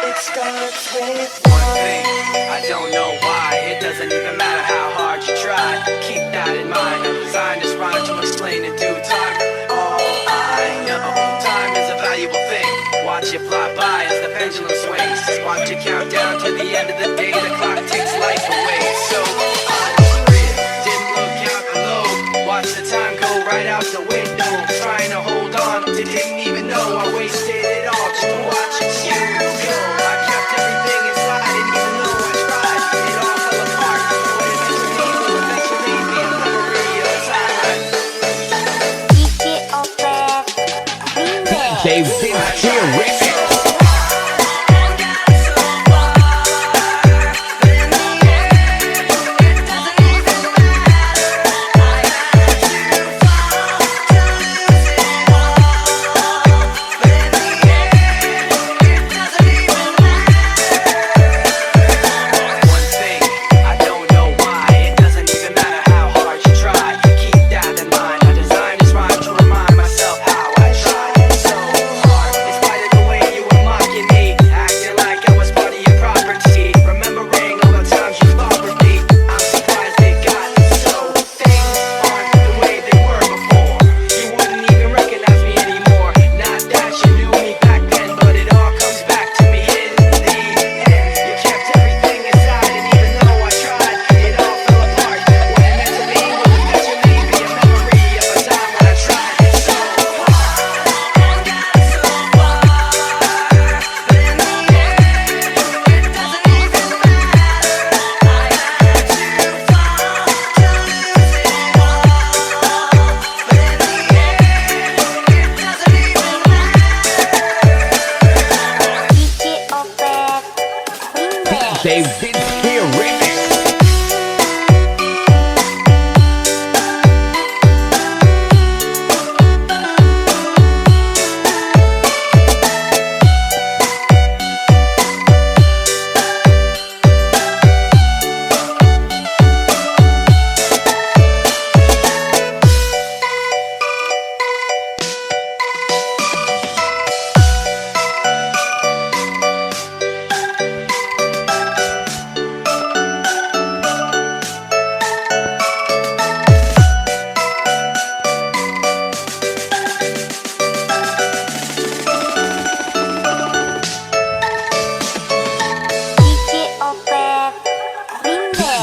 It starts with one thing. I don't know why. It doesn't even matter how hard you try. Keep that in mind. I designed this rhyme to explain in due time. All I know, time is a valuable thing. Watch it fly by as the pendulum sways. Watch it count down to the end of the day. The clock takes life away. So I was free. Didn't look out below. Watch the time go right out the window. Trying to hold on. Didn't even know I wasted it all just to watch it you go. I kept everything inside, didn't even know I tried. It all fell apart. What it meant to me will eventually be a memory of a time. DJ Vince here, remix. DJ Vince here, remix.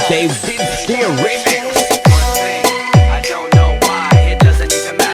DJ Vince here, remix.